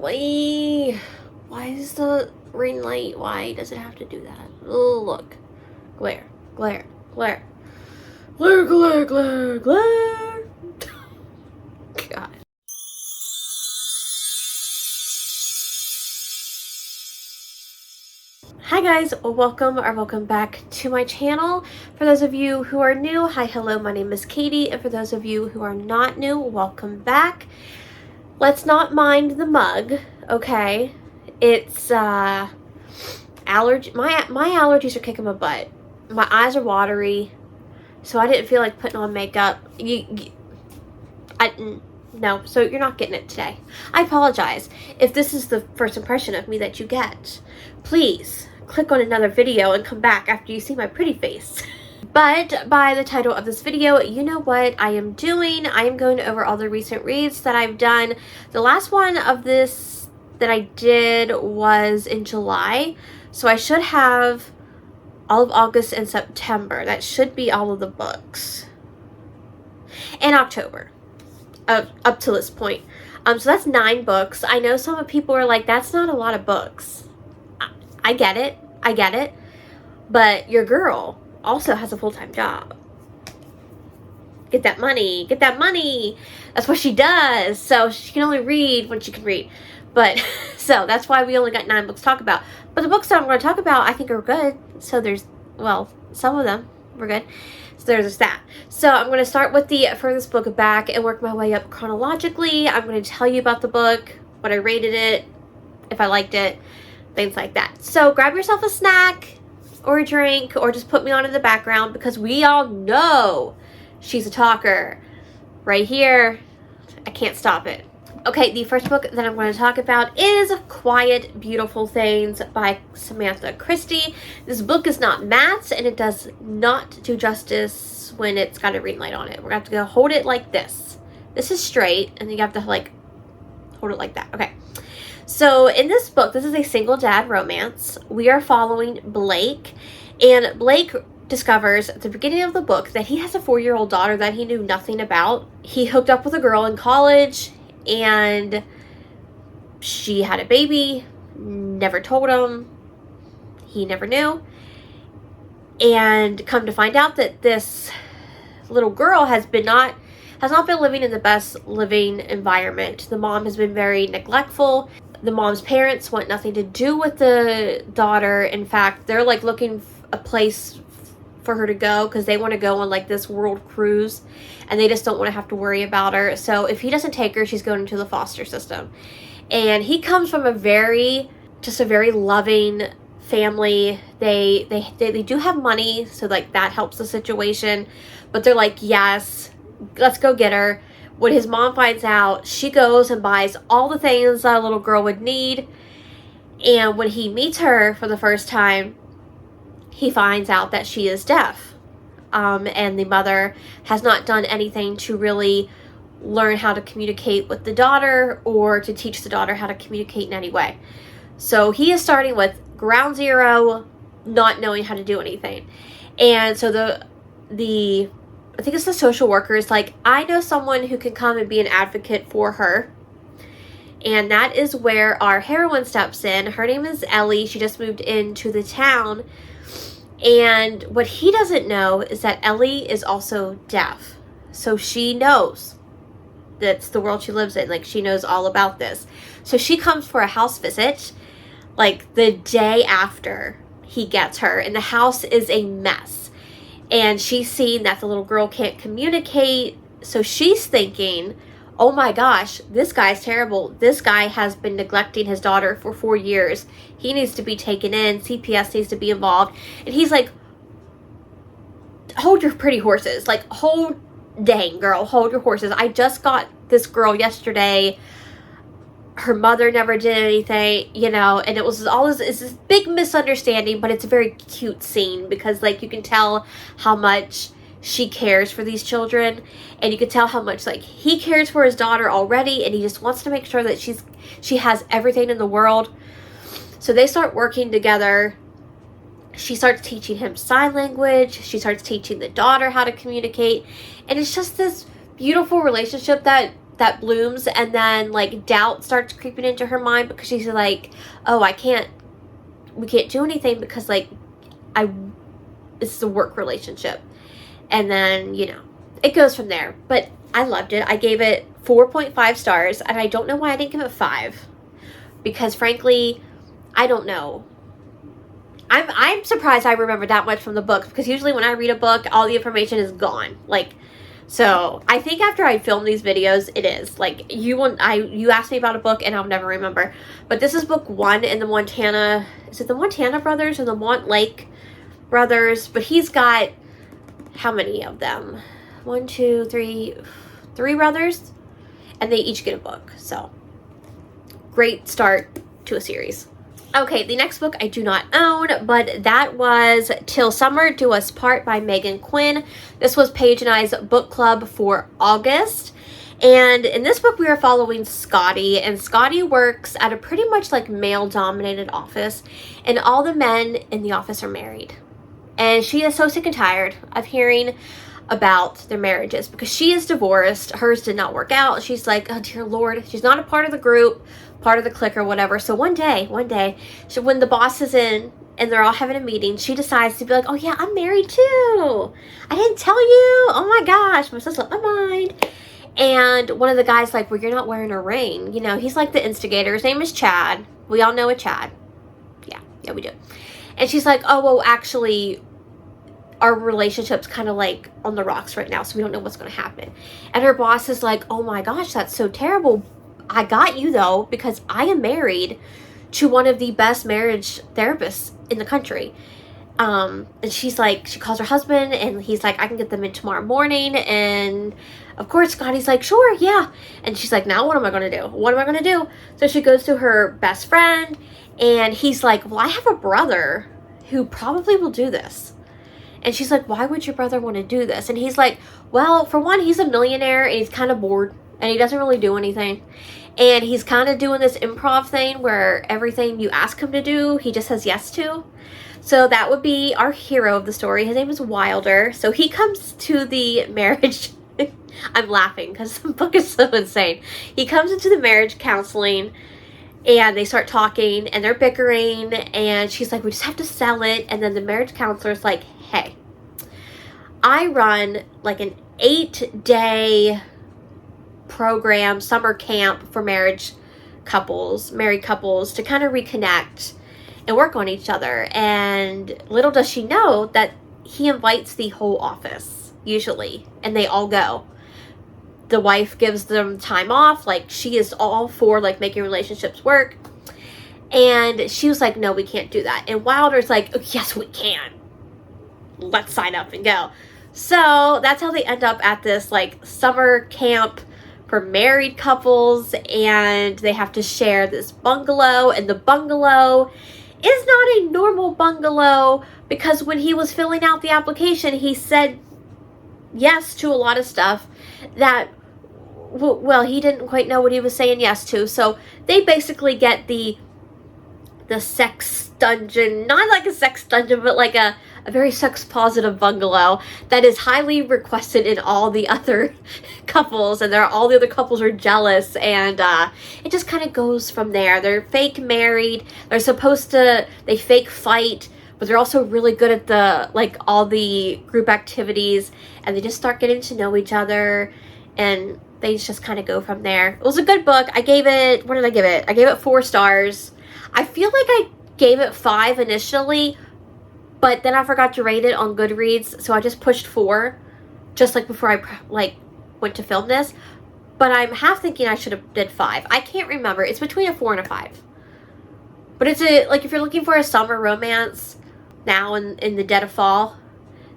Why is the ring light? Why does it have to do that? Oh, look. Glare. Glare. Glare. Glare, glare, glare, glare. God. Hi guys, welcome back to my channel. For those of you who are new, hi, hello, my name is Katie, and for those of you who are not new, welcome back. Let's not mind the mug, okay? It's my allergies are kicking my butt. My eyes are watery, so I didn't feel like putting on makeup. No, so you're not getting it today. I apologize if this is the first impression of me that you get. Please click on another video and come back after you see my pretty face. But by the title of this video, you know what I am doing. I am going over all the recent reads that I've done. The last one of this that I did was in July, so I should have all of August and September. That should be all of the books. And October. Up to this point. So that's 9 books. I know some people are like, that's not a lot of books. I get it. I get it. But your girl also has a full-time job. Get that money. Get that money. That's what she does. So she can only read when she can read. But, so that's why we only got 9 books to talk about. But the books that I'm going to talk about, I think are good. So there's, well, some of them were good. So there's that. So I'm going to start with the furthest book back and work my way up chronologically. I'm going to tell you about the book, what I rated it, if I liked it, things like that. So grab yourself a snack or a drink, or just put me on in the background, because we all know she's a talker. Right here, I can't stop it. Okay, the first book that I'm going to talk about is Quiet Beautiful Things by Samantha Christie. This book is not matte, and it does not do justice when it's got a ring light on it. We're going to have to go hold it like this. This is straight, and you have to like hold it like that. Okay. So in this book, this is a single dad romance. We are following Blake, and Blake discovers at the beginning of the book that he has a 4-year-old daughter that he knew nothing about. He hooked up with a girl in college, and she had a baby, never told him, he never knew, and come to find out that this little girl has not been living in the best living environment. The mom has been very neglectful. The mom's parents want nothing to do with the daughter. In fact, they're like looking a place for her to go because they want to go on like this world cruise, and they just don't want to have to worry about her. So if he doesn't take her, she's going into the foster system. And he comes from a very loving family. They do have money, so like that helps the situation, but they're like, yes, let's go get her. When his mom finds out, she goes and buys all the things that a little girl would need. And when he meets her for the first time, he finds out that she is deaf. And the mother has not done anything to really learn how to communicate with the daughter or to teach the daughter how to communicate in any way. So he is starting with ground zero, not knowing how to do anything. And so I think it's the social worker is like, I know someone who can come and be an advocate for her. And that is where our heroine steps in. Her name is Ellie. She just moved into the town. And what he doesn't know is that Ellie is also deaf. So she knows that's the world she lives in. Like, she knows all about this. So she comes for a house visit, like the day after he gets her. And the house is a mess. And she's seen that the little girl can't communicate. So she's thinking, oh my gosh, this guy's terrible. This guy has been neglecting his daughter for 4 years. He needs to be taken in. CPS needs to be involved. And he's like, hold your pretty horses. Like, dang girl, hold your horses. I just got this girl yesterday. Her mother never did anything, you know, and it was all this big misunderstanding, but it's a very cute scene because, like, you can tell how much she cares for these children, and you can tell how much, like, he cares for his daughter already, and he just wants to make sure that she has everything in the world. So they start working together. She starts teaching him sign language. She starts teaching the daughter how to communicate, and it's just this beautiful relationship that that blooms, and then like doubt starts creeping into her mind because she's like, oh, we can't do anything because like it's a work relationship. And then, you know, it goes from there. But I loved it. I gave it 4.5 stars, and I don't know why I didn't give it 5. Because frankly, I don't know. I'm surprised I remember that much from the book, because usually when I read a book, all the information is gone. Like, so I think after I film these videos, it is. Like, you asked me about a book and I'll never remember. But this is book 1 in the Montana, is it the Montana brothers or the Montlake brothers? But he's got, how many of them? 1, 2, 3 brothers, and they each get a book. So great start to a series. Okay, the next book I do not own, but that was Till Summer Do Us Part by Megan Quinn. This was Paige and I's book club for August. And in this book, we are following Scotty, and Scotty works at a pretty much like male-dominated office, and all the men in the office are married. And she is so sick and tired of hearing about their marriages because she is divorced. Hers did not work out. She's like, oh dear Lord, she's not a part of the group, part of the clique or whatever. So one day, when the boss is in and they're all having a meeting, she decides to be like, oh yeah, I'm married too. I didn't tell you. Oh my gosh, must have slipped my mind. And one of the guys like, well, you're not wearing a ring. You know, he's like the instigator. His name is Chad. We all know a Chad. Yeah, we do. And she's like, oh, well, actually, our relationship's kind of like on the rocks right now, so we don't know what's going to happen. And her boss is like, oh my gosh, that's so terrible. I got you though, because I am married to one of the best marriage therapists in the country. And she's like, she calls her husband and he's like, I can get them in tomorrow morning. And of course, Scotty's like, sure, yeah. And she's like, now what am I going to do? What am I going to do? So she goes to her best friend and he's like, well, I have a brother who probably will do this. And she's like, why would your brother want to do this? And he's like, well, for one, he's a millionaire and he's kind of bored and he doesn't really do anything. And he's kind of doing this improv thing where everything you ask him to do, he just says yes to. So that would be our hero of the story. His name is Wilder. So he comes to the marriage. I'm laughing because the book is so insane. He comes into the marriage counseling and they start talking and they're bickering. And she's like, we just have to sell it. And then the marriage counselor's like, hey, I run like an 8-day program, summer camp for married couples to kind of reconnect and work on each other. And little does she know that he invites the whole office usually, and they all go. The wife gives them time off, like she is all for like making relationships work. And she was like, no, we can't do that. And Wilder's like, oh, yes, we can. Let's sign up and go. So that's how they end up at this like summer camp for married couples, and they have to share this bungalow, and the bungalow is not a normal bungalow because when he was filling out the application, he said yes to a lot of stuff that, well, he didn't quite know what he was saying yes to. So they basically get the sex dungeon, not like a sex dungeon, but like a very sex positive bungalow that is highly requested in all the other couples, and all the other couples are jealous, and it just kind of goes from there. They're fake married, they fake fight, but they're also really good at all the group activities, and they just start getting to know each other, and they just kind of go from there. It was a good book. I gave it, what did I give it? I gave it 4 stars. I feel like I gave it 5 initially, but then I forgot to rate it on Goodreads, so I just pushed 4, just like before I went to film this. But I'm half thinking I should have did 5. I can't remember. It's between a 4 and a 5. But it's if you're looking for a summer romance now in the dead of fall,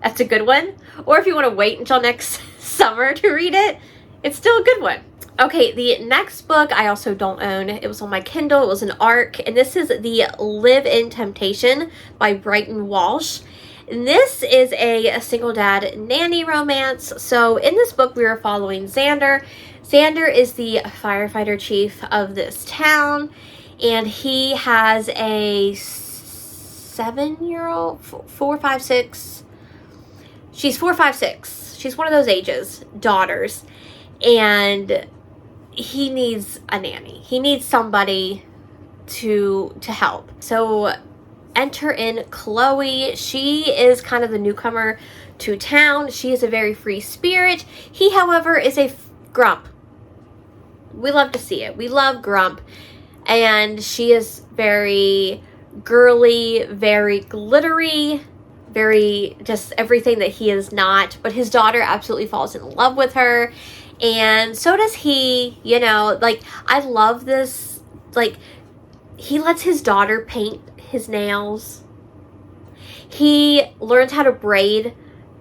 that's a good one. Or if you want to wait until next summer to read it, it's still a good one. Okay, the next book I also don't own. It was on my Kindle. It was an ARC, and this is The Live-In Temptation by Brighton Walsh. And this is a single dad nanny romance. So in this book, we are following Xander. Xander is the firefighter chief of this town, and he has a 7-year-old, 4, 5, 6. She's 4, 5, 6. She's one of those ages, daughters. And he needs a nanny. He needs somebody to help. So enter in Chloe. She is kind of the newcomer to town. She is a very free spirit. He, however, is a grump. We love to see it. We love grump. And she is very girly, very glittery, very just everything that he is not. But his daughter absolutely falls in love with her. And so does he, you know, like, I love this, like, he lets his daughter paint his nails. He learns how to braid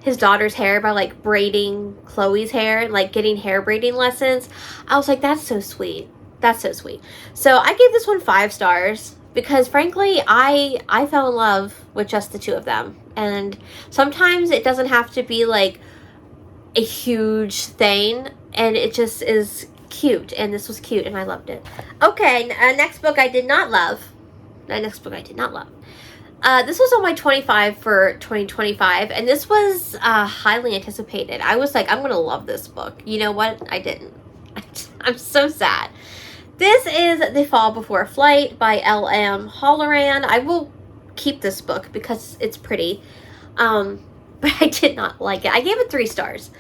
his daughter's hair by, like, braiding Chloe's hair and, like, getting hair braiding lessons. I was like, that's so sweet. That's so sweet. So I gave this one 5 stars because, frankly, I fell in love with just the two of them. And sometimes it doesn't have to be, like, a huge thing, and it just is cute, and this was cute, and I loved it. Okay, next book I did not love. This was on my 25 for 2025, and this was highly anticipated. I was like, I'm gonna love this book. You know what? I didn't. I'm so sad. This is The Fall Before Flight by L.M. Halloran. I will keep this book because it's pretty, but I did not like it. I gave it 3 stars,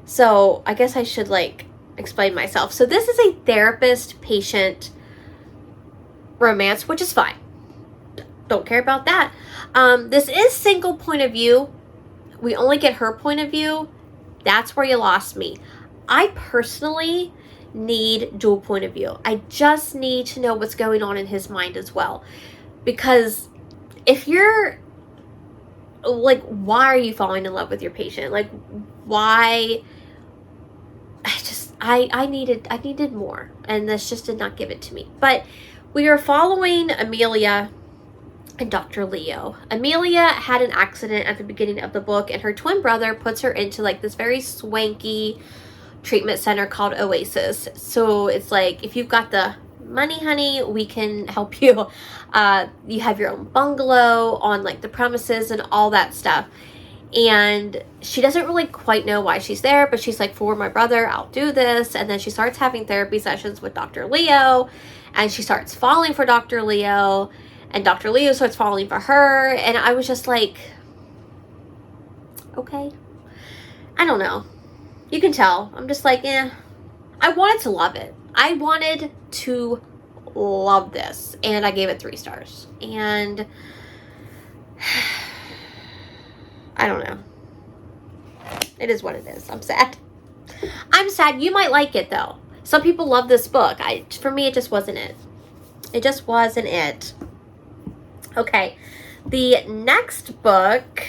so I guess I should, like, explain myself. So this is a therapist-patient romance, which is fine. Don't care about that. This is single point of view. We only get her point of view. That's where you lost me. I personally need dual point of view. I just need to know what's going on in his mind as well. Because if you're, like, why are you falling in love with your patient? Like, why? I needed more, and this just did not give it to me. But we are following Amelia and Dr. Leo. Amelia had an accident at the beginning of the book, and her twin brother puts her into, like, this very swanky treatment center called Oasis. So it's like, if you've got the money, honey, we can help you. You have your own bungalow on, like, the premises and all that stuff. And she doesn't really quite know why she's there, but she's like, for my brother, I'll do this. And then she starts having therapy sessions with Dr. Leo, and she starts falling for Dr. Leo, and Dr. Leo starts falling for her. And I was just like, okay. I don't know. You can tell. I'm just like, eh. I wanted to love it. I wanted to love this. And I gave it 3 stars. And I don't know. It is what it is. I'm sad. I'm sad. You might like it, though. Some people love this book. For me, it just wasn't it. It just wasn't it. Okay. The next book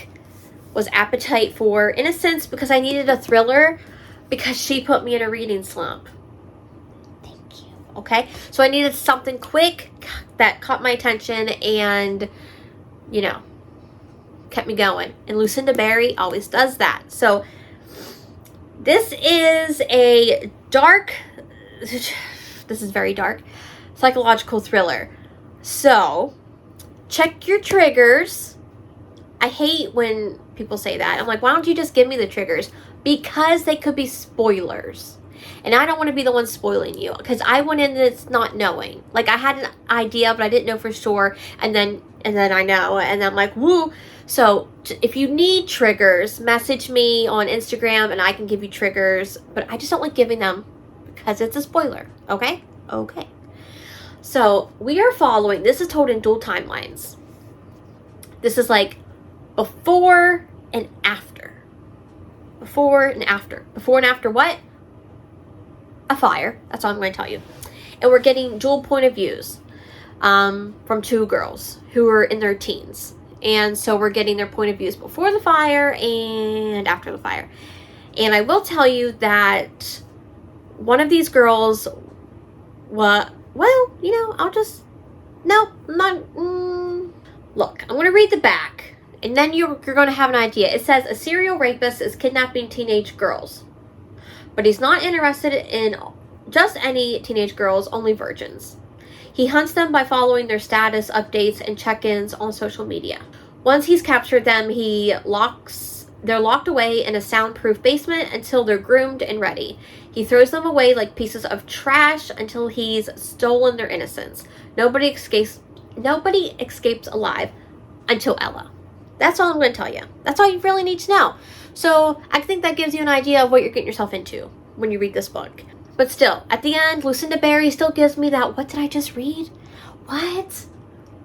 was Appetite for Innocence, because I needed a thriller, because she put me in a reading slump. Thank you. Okay? So I needed something quick that caught my attention and, you know, kept me going. And Lucinda Berry always does that. So this is a dark, this is very dark, psychological thriller. So check your triggers. I hate when people say that. I'm like, why don't you just give me the triggers? Because they could be spoilers. And I don't want to be the one spoiling you, because I went in this not knowing. Like, I had an idea, but I didn't know for sure. And then I know, and I'm like, woo. So if you need triggers, message me on Instagram and I can give you triggers. But I just don't like giving them because it's a spoiler. Okay? Okay. So we are following, this is told in dual timelines. This is like before and after. Before and after. Before and after what? A fire. That's all I'm going to tell you. And we're getting dual point of views from 2 girls who are in their teens. And so we're getting their point of views before the fire and after the fire. And I will tell you that one of these girls, well, you know, look, I'm going to read the back, and then you're going to have an idea. It says, a serial rapist is kidnapping teenage girls, but he's not interested in just any teenage girls, only virgins. He hunts them by following their status updates and check-ins on social media. Once he's captured them, he locks They're locked away in a soundproof basement until they're groomed and ready. He throws them away like pieces of trash until he's stolen their innocence. Nobody escapes alive until Ella. That's all I'm going to tell you. That's all you really need to know. So I think that gives you an idea of what you're getting yourself into when you read this book. But still, at the end, Lucinda Berry still gives me that, what did I just read? What?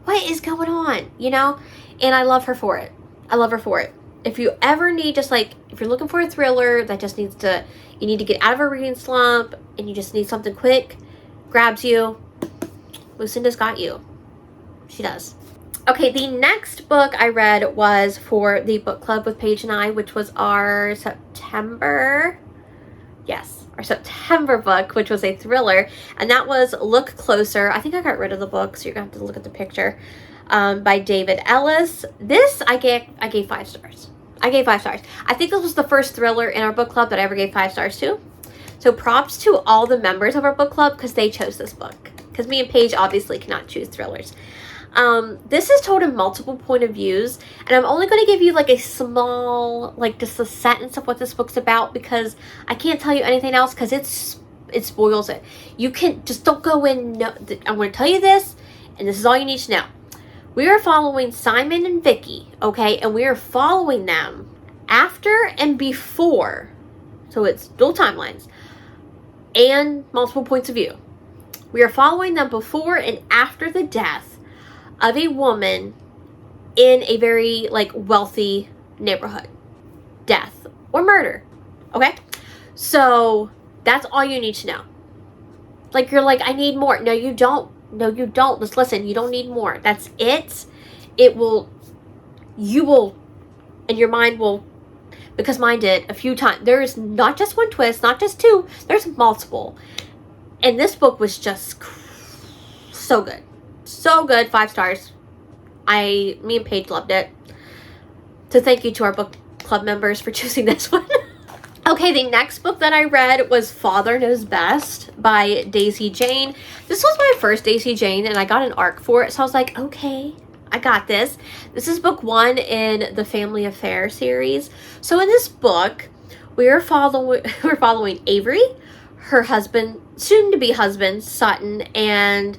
What is going on? You know? And I love her for it. I love her for it. If you ever need, just like, if you're looking for a thriller that just needs to, you need to get out of a reading slump and you just need something quick, grabs you, Lucinda's got you. She does. Okay, the next book I read was for the book club with Paige and I, which was our September book, which was a thriller, and that was Look Closer. I think I got rid of the book, so you're gonna have to look at the picture, by David Ellis. This I gave 5 stars. I gave 5 stars. I think this was the first thriller in our book club that I ever gave 5 stars to. So props to all the members of our book club because they chose this book. Because me and Paige obviously cannot choose thrillers. This is told in multiple point of views, and I'm only going to give you like a small, like just a sentence of what this book's about because I can't tell you anything else because it spoils it. You can just don't go in. No, I'm going to tell you this, and this is all you need to know. We are following Simon and Vicky, okay, and we are following them after and before, so it's dual timelines and multiple points of view. We are following them before and after the death of a woman in a very like wealthy neighborhood. Death or murder. Okay? So that's all you need to know. Like you're like, I need more. No, you don't. No, you don't. Just listen, you don't need more. That's it. You will, and your mind will, because mine did a few times. There is not just one twist, not just 2. There's multiple. And this book was just so good. So good. 5 stars. Me and Paige loved it. So thank you to our book club members for choosing this one. Okay, the next book that I read was Father Knows Best by Daisy Jane. This was my first Daisy Jane, and I got an ARC for it, so I was like, okay, I got this. This is book 1 in the Family Affair series. So in this book, we're following Avery, her husband, soon-to-be husband, Sutton, and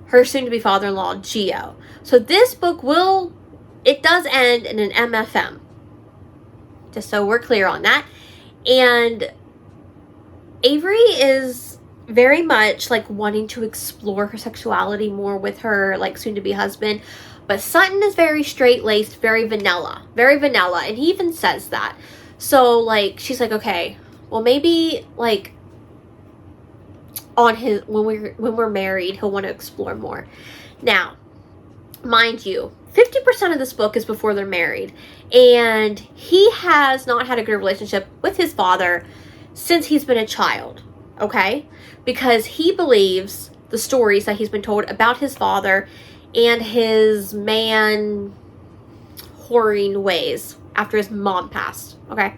her soon-to-be father-in-law, Gio. So this book does end in an MFM. Just so we're clear on that. And Avery is very much like wanting to explore her sexuality more with her like soon-to-be husband. But Sutton is very straight-laced, very vanilla. Very vanilla. And he even says that. So like, she's like, okay, well maybe like on his, when we're married, he'll want to explore more. Now, mind you, 50% of this book is before they're married, and he has not had a good relationship with his father since he's been a child, okay? Because he believes the stories that he's been told about his father and his man whoring ways after his mom passed, okay?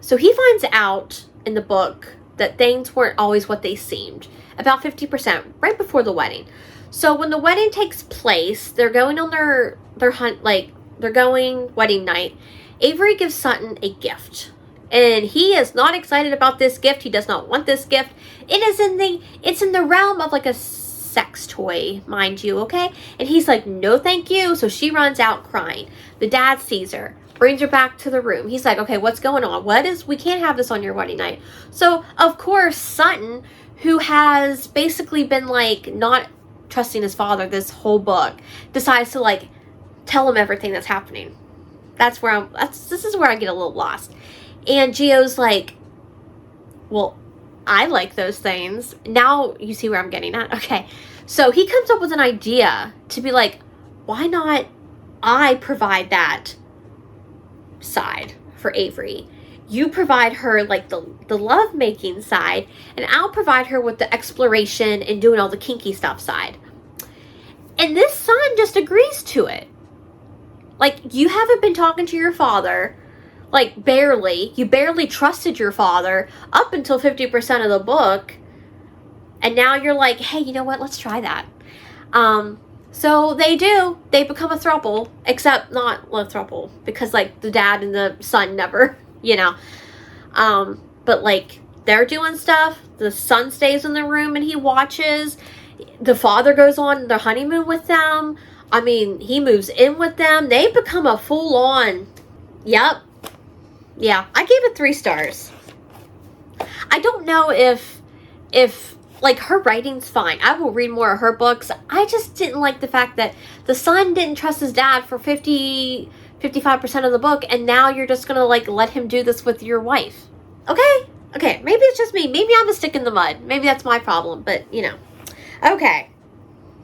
So he finds out in the book that things weren't always what they seemed, about 50%, right before the wedding. So when the wedding takes place, they're going on their hunt, like they're going wedding night. Avery gives Sutton a gift, and he is not excited about this gift. He does not want this gift. It's in the realm of like a sex toy, mind you, okay? And he's like, no, thank you. So she runs out crying. The dad sees her, brings her back to the room. He's like, okay, what's going on? We can't have this on your wedding night. So of course, Sutton, who has basically been like not trusting his father this whole book, decides to like tell him everything that's happening. This is where I get a little lost. And Gio's like, well, I like those things. Now you see where I'm getting at. Okay. So he comes up with an idea to be like, why not I provide that side for Avery? You provide her like the love making side, and I'll provide her with the exploration and doing all the kinky stuff side. And this son just agrees to it. Like, you haven't been talking to your father, like barely. You barely trusted your father up until 50% of the book. And now you're like, hey, you know what? Let's try that. So they do. They become a throuple, except not a throuple, because like the dad and the son never, you know. But like they're doing stuff. The son stays in the room and he watches. The father goes on their honeymoon with them. I mean, he moves in with them. They become a full on. Yep. Yeah, I gave it 3 stars. I don't know if like her writing's fine. I will read more of her books. I just didn't like the fact that the son didn't trust his dad for 55% of the book, and now you're just gonna like let him do this with your wife. Okay, maybe it's just me. Maybe I'm a stick in the mud. Maybe that's my problem, but you know. Okay,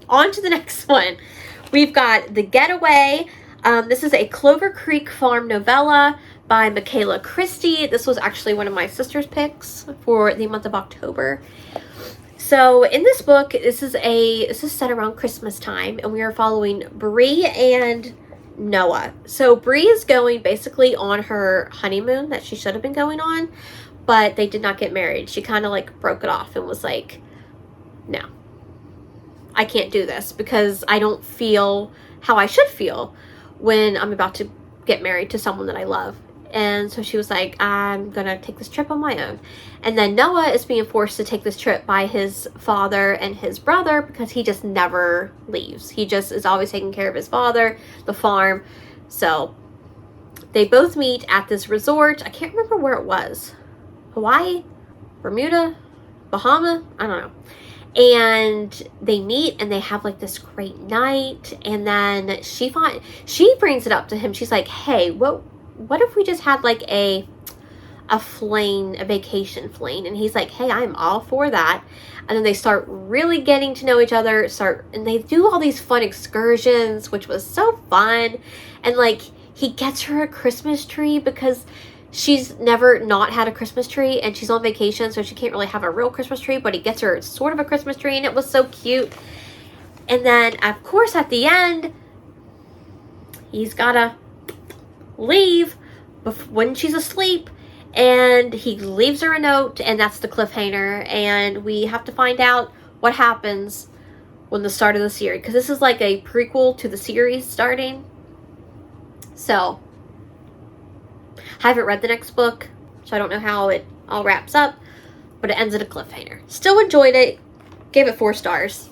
on to the next one. We've got The Getaway. This is a Clover Creek Farm novella by Michaela Christie. This was actually one of my sister's picks for the month of October. So in this book, this is set around Christmas time, and we are following Bree and Noah. So Bree is going basically on her honeymoon that she should have been going on, but they did not get married. She kind of like broke it off and was like, no, I can't do this because I don't feel how I should feel when I'm about to get married to someone that I love. And so she was like, I'm going to take this trip on my own. And then Noah is being forced to take this trip by his father and his brother because he just never leaves. He just is always taking care of his father, the farm. So they both meet at this resort. I can't remember where it was. Hawaii? Bermuda? Bahama? I don't know. And they meet and they have like this great night. And then she brings it up to him. She's like, hey, what if we just had like a vacation fling? And he's like, hey, I'm all for that. And then they start really getting to know each other, and they do all these fun excursions, which was so fun. And like he gets her a Christmas tree because she's never not had a Christmas tree, and she's on vacation, so she can't really have a real Christmas tree, but he gets her sort of a Christmas tree, and it was so cute. And then of course at the end he's gotta leave when she's asleep, and he leaves her a note, and that's the cliffhanger. And we have to find out what happens when the start of the series, because this is like a prequel to the series starting. So I haven't read the next book, so I don't know how it all wraps up, but it ends at a cliffhanger. Still enjoyed it, gave it 4 stars.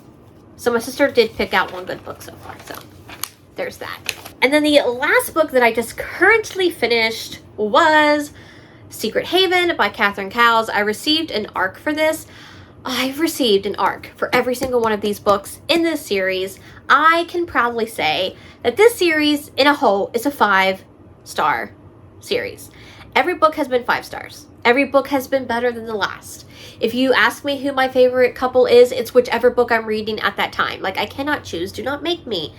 So my sister did pick out one good book so far, so there's that. And then the last book that I just currently finished was Secret Haven by Catherine Cowles. I received an ARC for this. I've received an ARC for every single one of these books in this series. I can proudly say that this series in a whole is a 5-star series. Every book has been 5 stars. Every book has been better than the last. If you ask me who my favorite couple is, it's whichever book I'm reading at that time. Like, I cannot choose. Do not make me.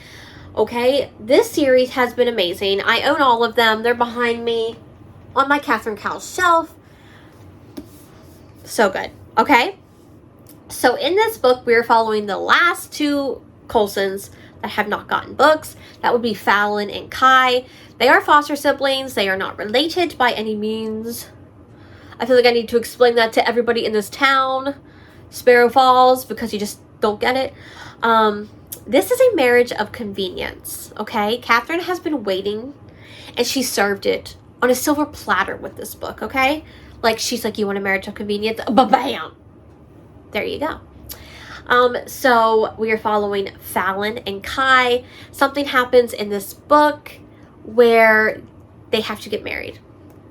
Okay, this series has been amazing. I own all of them. They're behind me on my Catherine Cowles shelf. So good. Okay, so in this book, we're following the last 2 Coulsons that have not gotten books. That would be Fallon and Kai. They are foster siblings. They are not related by any means. I feel like I need to explain that to everybody in this town, Sparrow Falls, because you just don't get it. This is a marriage of convenience, okay? Catherine has been waiting, and she served it on a silver platter with this book, okay? Like, she's like, you want a marriage of convenience? Ba-bam! There you go. So we are following Fallon and Kai. Something happens in this book where they have to get married.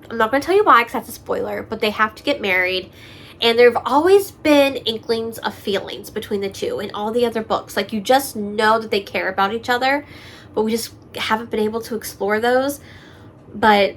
I'm not going to tell you why, because that's a spoiler, but they have to get married. And there have always been inklings of feelings between the two in all the other books. Like, you just know that they care about each other, but we just haven't been able to explore those. But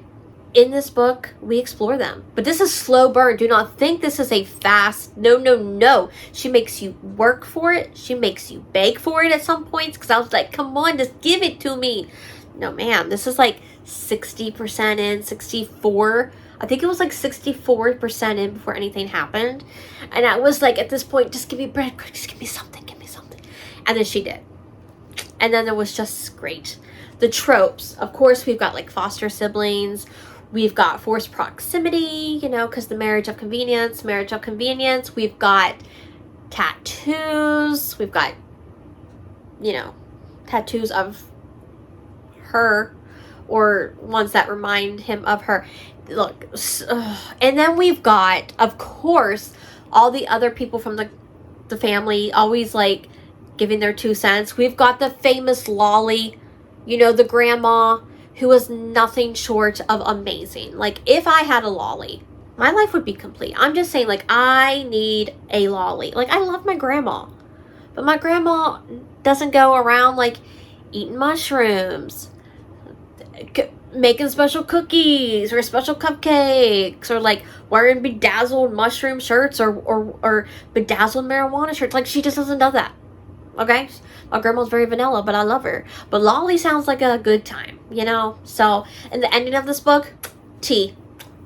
in this book, we explore them. But this is slow burn. Do not think this is a fast, no. She makes you work for it. She makes you beg for it at some points, because I was like, come on, just give it to me. No, ma'am, this is like 60% in, 64%. I think it was like 64% in before anything happened. And I was like, at this point, just give me bread, just give me something. And then she did. And then it was just great. The tropes, of course, we've got like foster siblings. We've got forced proximity, you know, because the marriage of convenience. We've got tattoos. We've got, you know, tattoos of her or ones that remind him of her. Look, and then we've got, of course, all the other people from the family always like giving their 2 cents. We've got the famous Lolly, you know, the grandma who was nothing short of amazing. Like, if I had a Lolly, my life would be complete. I'm just saying, like, I need a Lolly. Like, I love my grandma, but my grandma doesn't go around like eating mushrooms, making special cookies or special cupcakes, or like wearing bedazzled mushroom shirts or bedazzled marijuana shirts. Like, she just doesn't do that. Okay? My grandma's very vanilla, but I love her. But Lolly sounds like a good time, you know? So, in the ending of this book, T.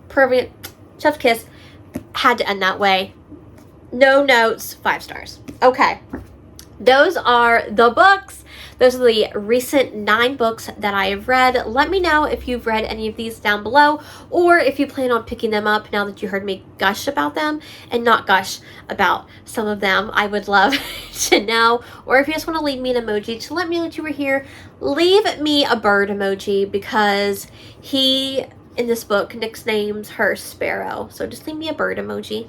Perfect. Chef's kiss. Had to end that way. No notes. 5 stars. Okay. Those are the books. Those are the recent 9 books that I have read. Let me know if you've read any of these down below, or if you plan on picking them up now that you heard me gush about them and not gush about some of them. I would love to know. Or if you just want to leave me an emoji to let me know that you were here, leave me a bird emoji, because he, in this book, nicknames her Sparrow. So just leave me a bird emoji.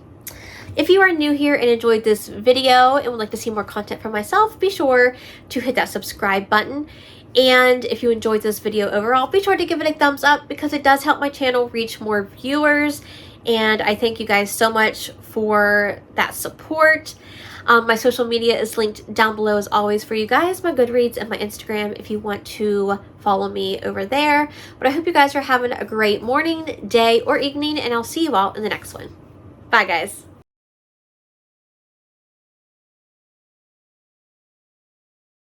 If you are new here and enjoyed this video and would like to see more content from myself, be sure to hit that subscribe button. And if you enjoyed this video overall, be sure to give it a thumbs up, because it does help my channel reach more viewers. And I thank you guys so much for that support. My social media is linked down below as always for you guys, my Goodreads and my Instagram, if you want to follow me over there. But I hope you guys are having a great morning, day, or evening, and I'll see you all in the next one. Bye, guys.